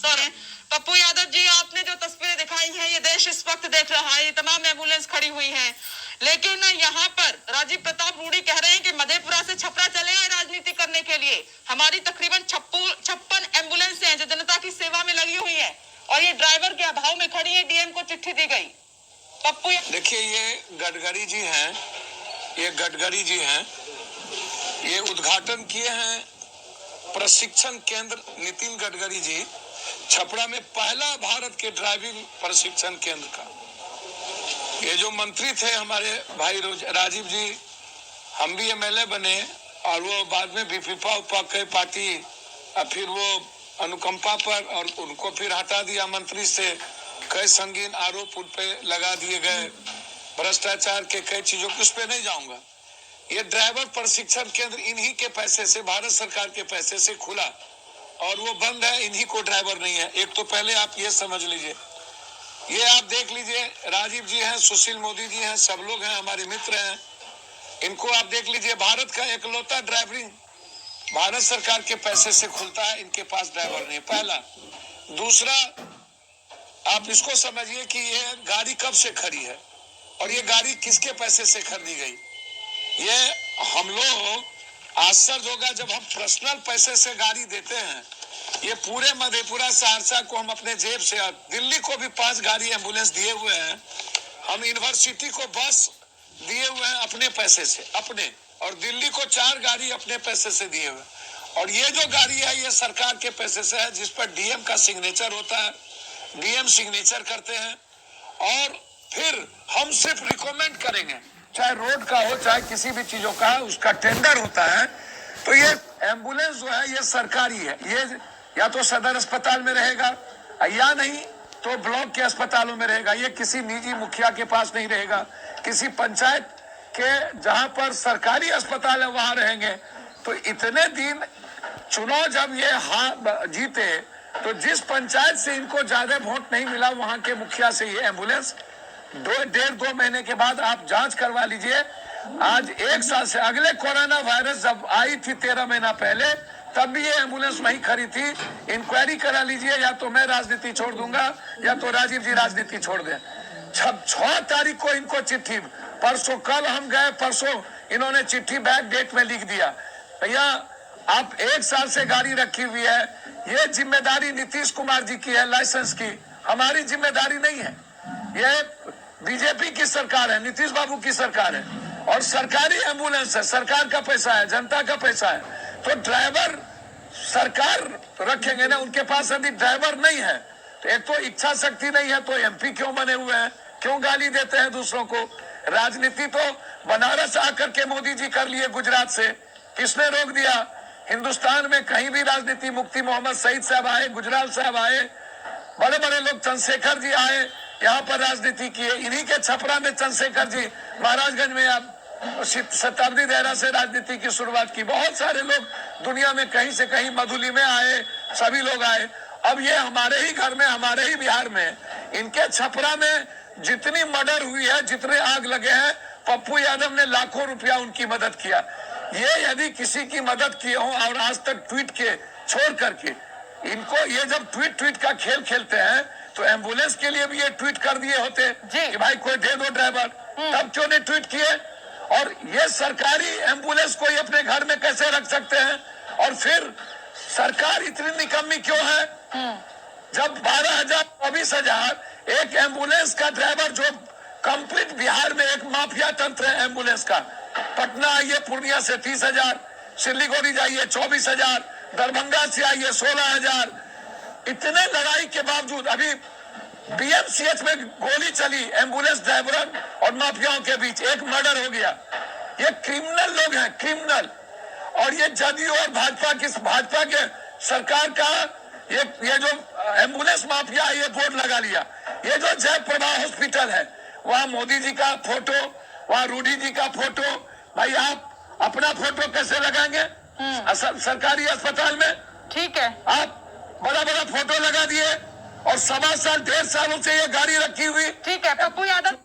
Sir Pappu Yadav ji, आपने जो तस्वीरें दिखाई हैं, ये देश इस वक्त देख रहा है, ये तमाम एम्बुलेंस खड़ी हुई हैं, लेकिन यहाँ पर राजीव प्रताप रूडी कह रहे हैं कि मधेपुरा से छपरा चले आए राजनीति करने के लिए। हमारी तकरीबन 56 एम्बुलेंस हैं जो जनता की सेवा में लगी हुई है, और ये ड्राइवर के अभाव में खड़ी है। डीएम को चिट्ठी दी गई। पप्पू देखिए, ये गडकरी जी हैं, ये उद्घाटन किए हैं प्रशिक्षण केंद्र। नितिन गडकरी जी छपरा में पहला भारत के ड्राइविंग प्रशिक्षण केंद्र का। ये जो मंत्री थे हमारे भाई राजीव जी, हम भी एमएलए बने, और वो बाद में विफिपा उपा के पार्टी, फिर वो अनुकंपा पर, और उनको फिर हटा दिया मंत्री से। कई संगीन आरोप उन पे लगा दिए गए, भ्रष्टाचार के कई चीजों को, उस पे नहीं जाऊंगा। ये ड्राइवर प्रशिक्षण केंद्र इन्हीं के पैसे से, भारत सरकार के पैसे से खुला, और वो बंद है, इन्हीं को ड्राइवर नहीं है। एक तो पहले आप ये समझ लीजिए। ये आप देख लीजिए, राजीव जी हैं, सुशील मोदी जी हैं, सब लोग हैं, हमारे मित्र हैं। इनको आप देख लीजिए, भारत का एकलौता ड्राइवरिंग भारत सरकार के पैसे से खुलता है, इनके पास ड्राइवर नहीं। पहला। दूसरा, आप इसको समझिए कि ये गाड़ी कब से खड़ी है, और ये गाड़ी किसके पैसे से खरीदी गई। ये हम लोग आश्चर्य होगा जब हम पर्सनल पैसे से गाड़ी देते हैं। ये पूरे मधेपुरा सहरसा को हम अपने जेब से, दिल्ली को भी 5 गाड़ी एम्बुलेंस दिए हुए हैं, हम यूनिवर्सिटी को बस दिए हुए हैं अपने पैसे से, अपने, और दिल्ली को 4 गाड़ी अपने पैसे से दिए हुए। और ये जो गाड़ी है, ये सरकार के पैसे से है, जिस पर डीएम का सिग्नेचर होता है, डीएम सिग्नेचर करते हैं, और फिर हम सिर्फ रिकमेंड करेंगे, चाहे रोड का हो, चाहे किसी भी चीजों का, उसका टेंडर होता है। तो ये एम्बुलेंस जो है, ये सरकारी है। ये या तो सदर अस्पताल में रहेगा, या नहीं तो ब्लॉक के अस्पतालों में रहेगा। ये किसी निजी मुखिया के पास नहीं रहेगा, किसी पंचायत के जहां पर सरकारी अस्पताल है वहां रहेंगे। तो इतने दिन चुनाव जब ये जीते, तो जिस पंचायत से इनको ज्यादा वोट नहीं मिला, वहां के मुखिया से ये एम्बुलेंस 2 महीने के बाद आप जांच करवा लीजिए। आज 1 साल से, अगले कोरोना वायरस जब आई थी 13 महीना पहले, तब भी ये एम्बुलेंस वहीं खड़ी थी। इंक्वायरी करा लीजिए, या तो मैं राजनीति छोड़ दूंगा, या तो राजीव जी राजनीति छोड़ दें। 6 तारीख को इनको चिट्ठी, परसों, कल हम गए, परसों इन्होंने चिट्ठी बैक डेट में लिख दिया, भैया आप 1 साल से गाड़ी रखी हुई है, ये जिम्मेदारी नीतीश कुमार जी की है, लाइसेंस की, हमारी जिम्मेदारी नहीं है। ये बीजेपी की सरकार है, नीतीश बाबू की सरकार है, और सरकारी एम्बुलेंस है, सरकार का पैसा है, जनता का पैसा है। तो ड्राइवर सरकार रखेंगे ना, उनके पास यदि ड्राइवर नहीं है, तो एक तो इच्छा शक्ति नहीं है, तो एमपी क्यों बने हुए हैं, क्यों गाली देते हैं दूसरों को। राजनीति तो बनारस आकर के मोदी जी कर लिए गुजरात से, किसने रोक दिया। हिंदुस्तान में कहीं भी राजनीति, मुफ्ती मोहम्मद सईद साहब आए, गुजराल साहब आए, बड़े बड़े लोग, चंद्रशेखर जी आए, यहाँ पर राजनीति किए। इन्हीं के छपरा में चंद्रशेखर जी, महाराजगंज में आप शताब्दी दायरा से राजनीति की शुरुआत की। बहुत सारे लोग दुनिया में कहीं से कहीं, मधुली में आए, सभी लोग आए। अब ये हमारे ही घर में, हमारे ही बिहार में, इनके छपरा में जितनी मर्डर हुई है, जितने आग लगे हैं, पप्पू यादव ने लाखों रुपया उनकी मदद किया। ये यदि किसी की मदद किए हो, और आज तक ट्वीट के छोड़ करके, इनको ये जब ट्वीट का खेल खेलते हैं, तो एम्बुलेंस के लिए भी ये ट्वीट कर दिए होते कि भाई कोई दे दो ड्राइवर, तब क्यों नहीं ट्वीट किए। और ये सरकारी एम्बुलेंस को अपने घर में कैसे रख सकते हैं। और फिर सरकार इतनी निकम्मी क्यों है, जब 12,000 24,000 एक एम्बुलेंस का ड्राइवर, जो कंप्लीट बिहार में एक माफिया तंत्र है एम्बुलेंस का। पटना आइए, पूर्णिया से 30,000, सिलीगुड़ी जाइए 24,000, दरभंगा से आइए 16,000। इतने लड़ाई के बावजूद अभी पीएमसीएच में गोली चली एम्बुलेंस ड्राइवरों और माफियाओं के बीच, एक मर्डर हो गया। ये क्रिमिनल लोग हैं, क्रिमिनल। और ये जदयू और भाजपा के सरकार का ये जो एम्बुलेंस माफिया, ये बोर्ड लगा लिया। ये जो जयप्रभा हॉस्पिटल है, वहाँ मोदी जी का फोटो, वहाँ रूडी जी का फोटो। भाई आप अपना फोटो कैसे लगाएंगे सरकारी अस्पताल में? ठीक है, आप बड़ा बड़ा फोटो लगा दिए, और 1.25 साल 1.5 सालों से ये गाड़ी रखी हुई। ठीक है पप्पू यादव।